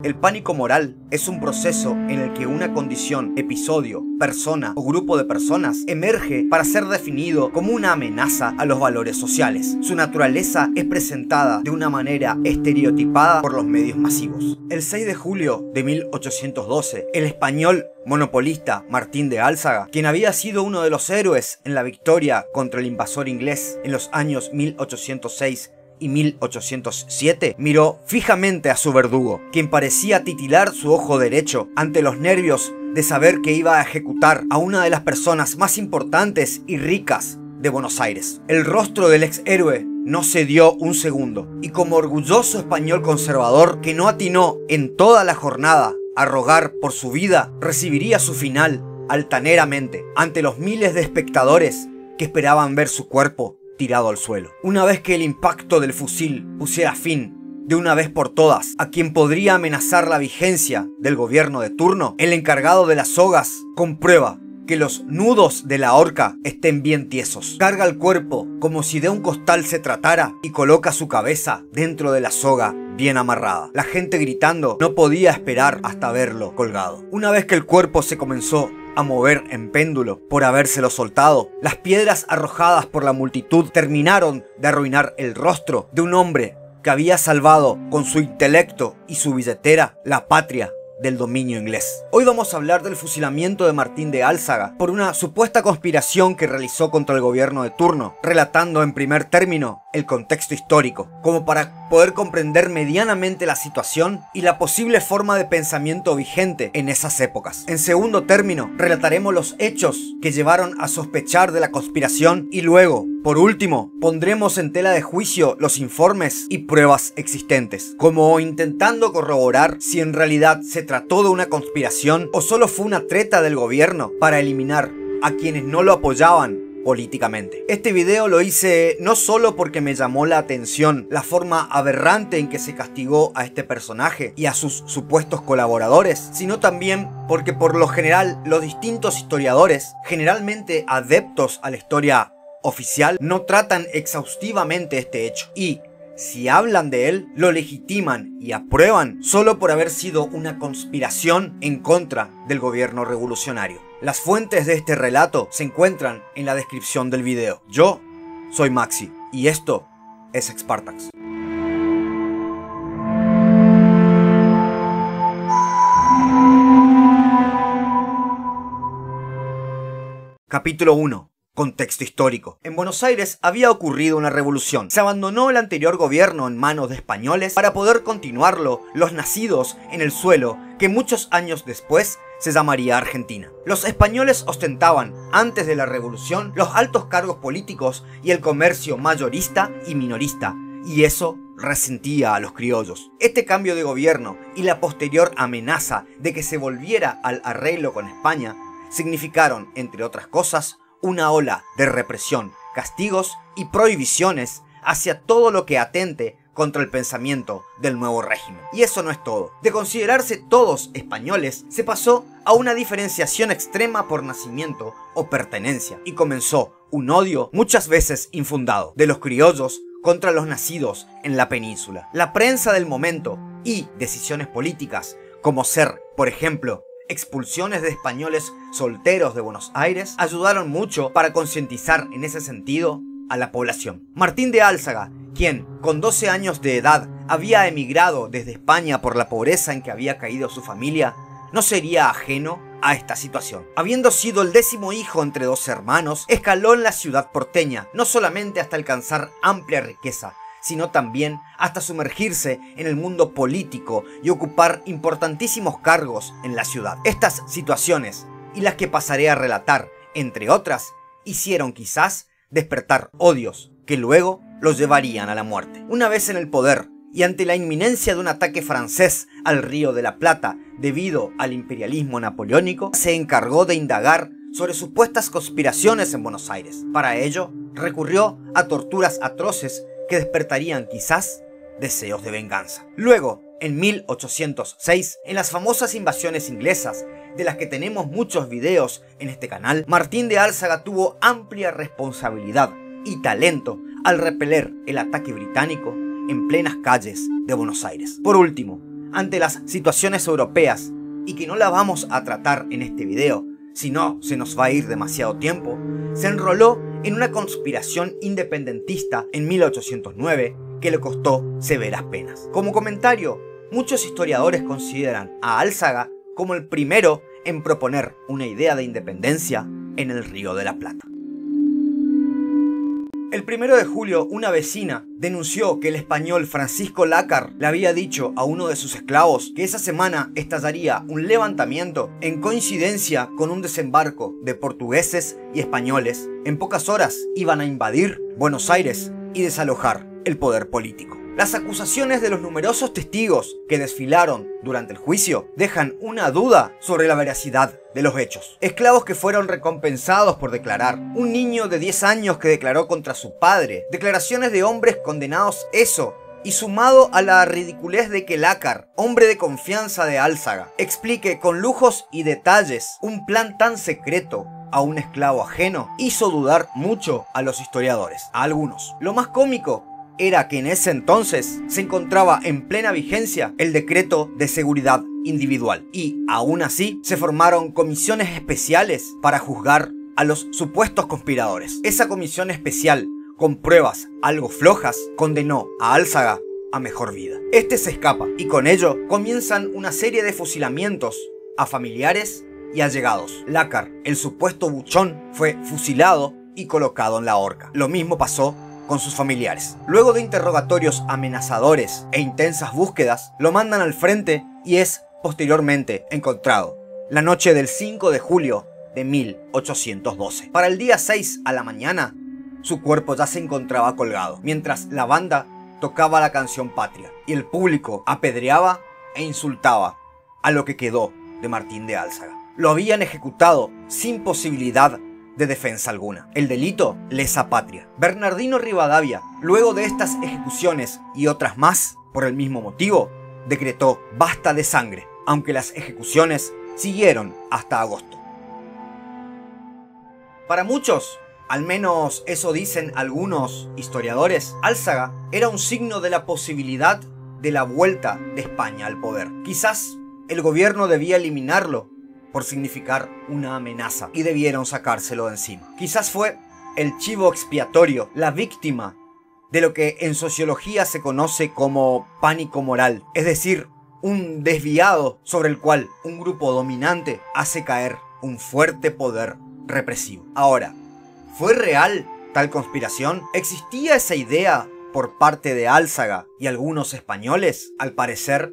El pánico moral es un proceso en el que una condición, episodio, persona o grupo de personas emerge para ser definido como una amenaza a los valores sociales. Su naturaleza es presentada de una manera estereotipada por los medios masivos. El 6 de julio de 1812, el español monopolista Martín de Álzaga, quien había sido uno de los héroes en la victoria contra el invasor inglés en los años 1806 y 1807, miró fijamente a su verdugo, quien parecía titilar su ojo derecho ante los nervios de saber que iba a ejecutar a una de las personas más importantes y ricas de Buenos Aires. El rostro del ex héroe no cedió un segundo, y como orgulloso español conservador que no atinó en toda la jornada a rogar por su vida, recibiría su final altaneramente ante los miles de espectadores que esperaban ver su cuerpo tirado al suelo. Una vez que el impacto del fusil pusiera fin de una vez por todas a quien podría amenazar la vigencia del gobierno de turno, el encargado de las sogas comprueba que los nudos de la horca estén bien tiesos. Carga el cuerpo como si de un costal se tratara y coloca su cabeza dentro de la soga bien amarrada. La gente gritando no podía esperar hasta verlo colgado. Una vez que el cuerpo se comenzó a mover en péndulo por habérselo soltado, las piedras arrojadas por la multitud terminaron de arruinar el rostro de un hombre que había salvado con su intelecto y su billetera la patria del dominio inglés. Hoy vamos a hablar del fusilamiento de Martín de Álzaga por una supuesta conspiración que realizó contra el gobierno de turno, relatando en primer término el contexto histórico, como para poder comprender medianamente la situación y la posible forma de pensamiento vigente en esas épocas. En segundo término, relataremos los hechos que llevaron a sospechar de la conspiración y luego, por último, pondremos en tela de juicio los informes y pruebas existentes, como intentando corroborar si en realidad se trató de una conspiración o solo fue una treta del gobierno para eliminar a quienes no lo apoyaban políticamente. Este video lo hice no solo porque me llamó la atención la forma aberrante en que se castigó a este personaje y a sus supuestos colaboradores, sino también porque por lo general los distintos historiadores, generalmente adeptos a la historia oficial, no tratan exhaustivamente este hecho y, si hablan de él, lo legitiman y aprueban solo por haber sido una conspiración en contra del gobierno revolucionario. Las fuentes de este relato se encuentran en la descripción del video. Yo soy Maxi y esto es Spartax. Capítulo 1. Contexto histórico. En Buenos Aires había ocurrido una revolución. Se abandonó el anterior gobierno en manos de españoles para poder continuarlo los nacidos en el suelo que muchos años después se llamaría Argentina. Los españoles ostentaban, antes de la revolución, los altos cargos políticos y el comercio mayorista y minorista, y eso resentía a los criollos. Este cambio de gobierno y la posterior amenaza de que se volviera al arreglo con España significaron, entre otras cosas, una ola de represión, castigos y prohibiciones hacia todo lo que atente contra el pensamiento del nuevo régimen. Y eso no es todo. De considerarse todos españoles, se pasó a una diferenciación extrema por nacimiento o pertenencia, y comenzó un odio muchas veces infundado de los criollos contra los nacidos en la península. La prensa del momento y decisiones políticas, como ser, por ejemplo, expulsiones de españoles solteros de Buenos Aires, ayudaron mucho para concientizar en ese sentido a la población. Martín de Álzaga, quien con 12 años de edad había emigrado desde España por la pobreza en que había caído su familia, no sería ajeno a esta situación. Habiendo sido el 10º hijo entre 2 hermanos, escaló en la ciudad porteña, no solamente hasta alcanzar amplia riqueza, sino también hasta sumergirse en el mundo político y ocupar importantísimos cargos en la ciudad. Estas situaciones, y las que pasaré a relatar, entre otras, hicieron quizás despertar odios que luego los llevarían a la muerte. Una vez en el poder, y ante la inminencia de un ataque francés al Río de la Plata debido al imperialismo napoleónico, se encargó de indagar sobre supuestas conspiraciones en Buenos Aires. Para ello, recurrió a torturas atroces que despertarían quizás deseos de venganza. Luego, en 1806, en las famosas invasiones inglesas, de las que tenemos muchos videos en este canal, Martín de Álzaga tuvo amplia responsabilidad y talento al repeler el ataque británico en plenas calles de Buenos Aires. Por último, ante las situaciones europeas y que no la vamos a tratar en este video, si no se nos va a ir demasiado tiempo, se enroló en una conspiración independentista en 1809 que le costó severas penas. Como comentario, muchos historiadores consideran a Álzaga como el primero en proponer una idea de independencia en el Río de la Plata. El 1 de julio, una vecina denunció que el español Francisco Lácar le había dicho a uno de sus esclavos que esa semana estallaría un levantamiento en coincidencia con un desembarco de portugueses y españoles. En pocas horas iban a invadir Buenos Aires y desalojar el poder político. Las acusaciones de los numerosos testigos que desfilaron durante el juicio dejan una duda sobre la veracidad de los hechos. Esclavos que fueron recompensados por declarar, un niño de 10 años que declaró contra su padre, declaraciones de hombres condenados eso, y sumado a la ridiculez de que Lácar, hombre de confianza de Álzaga, explique con lujos y detalles un plan tan secreto a un esclavo ajeno, hizo dudar mucho a los historiadores, a algunos. Lo más cómico era que en ese entonces se encontraba en plena vigencia el decreto de seguridad individual y aún así se formaron comisiones especiales para juzgar a los supuestos conspiradores. Esa comisión especial, con pruebas algo flojas, condenó a Álzaga a mejor vida. Este se escapa y con ello comienzan una serie de fusilamientos a familiares y allegados. Lácar, el supuesto buchón, fue fusilado y colocado en la horca. Lo mismo pasó con sus familiares. Luego de interrogatorios amenazadores e intensas búsquedas, lo mandan al frente y es posteriormente encontrado la noche del 5 de julio de 1812. Para el día 6 a la mañana, su cuerpo ya se encontraba colgado, mientras la banda tocaba la canción Patria y el público apedreaba e insultaba a lo que quedó de Martín de Álzaga. Lo habían ejecutado sin posibilidad de defensa alguna. El delito, lesa patria. Bernardino Rivadavia, luego de estas ejecuciones y otras más, por el mismo motivo, decretó basta de sangre, aunque las ejecuciones siguieron hasta agosto. Para muchos, al menos eso dicen algunos historiadores, Álzaga era un signo de la posibilidad de la vuelta de España al poder. Quizás el gobierno debía eliminarlo por significar una amenaza y debieron sacárselo de encima. Quizás fue el chivo expiatorio, la víctima de lo que en sociología se conoce como pánico moral, es decir, un desviado sobre el cual un grupo dominante hace caer un fuerte poder represivo. Ahora, ¿fue real tal conspiración? ¿Existía esa idea por parte de Álzaga y algunos españoles? Al parecer,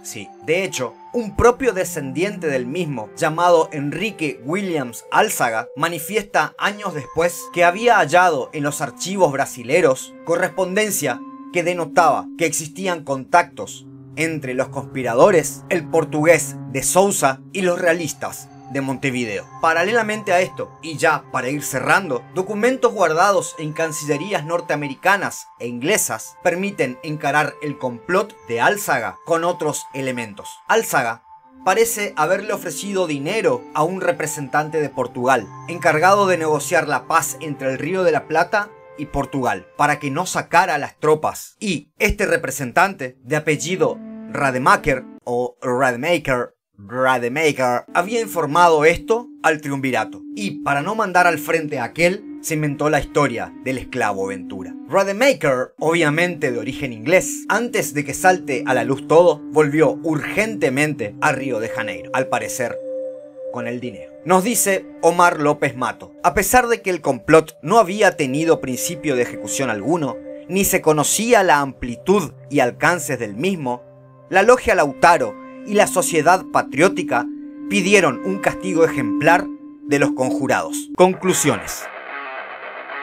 sí. De hecho, un propio descendiente del mismo, llamado Enrique Williams Álzaga, manifiesta años después que había hallado en los archivos brasileros correspondencia que denotaba que existían contactos entre los conspiradores, el portugués de Sousa y los realistas de Montevideo. Paralelamente a esto, y ya para ir cerrando, documentos guardados en cancillerías norteamericanas e inglesas permiten encarar el complot de Álzaga con otros elementos. Álzaga parece haberle ofrecido dinero a un representante de Portugal, encargado de negociar la paz entre el Río de la Plata y Portugal, para que no sacara a las tropas. Y este representante, de apellido Rademacher o Rademacher, había informado esto al triunvirato, y para no mandar al frente a aquel, se inventó la historia del esclavo Ventura. Rademacher, obviamente de origen inglés, antes de que salte a la luz todo, volvió urgentemente a Río de Janeiro, al parecer con el dinero. Nos dice Omar López Mato: a pesar de que el complot no había tenido principio de ejecución alguno, ni se conocía la amplitud y alcances del mismo, la Logia Lautaro y la Sociedad Patriótica pidieron un castigo ejemplar de los conjurados. Conclusiones.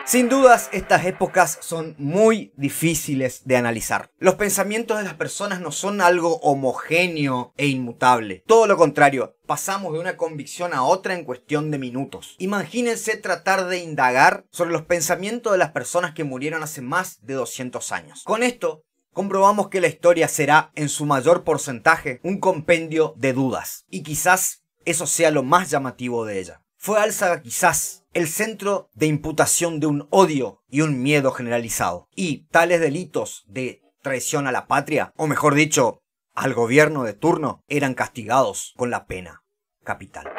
Sin dudas, estas épocas son muy difíciles de analizar. Los pensamientos de las personas no son algo homogéneo e inmutable. Todo lo contrario, pasamos de una convicción a otra en cuestión de minutos. Imagínense tratar de indagar sobre los pensamientos de las personas que murieron hace más de 200 años. Con esto, comprobamos que la historia será, en su mayor porcentaje, un compendio de dudas. Y quizás eso sea lo más llamativo de ella. Fue Álzaga quizás el centro de imputación de un odio y un miedo generalizado. Y tales delitos de traición a la patria, o mejor dicho, al gobierno de turno eran castigados con la pena capital.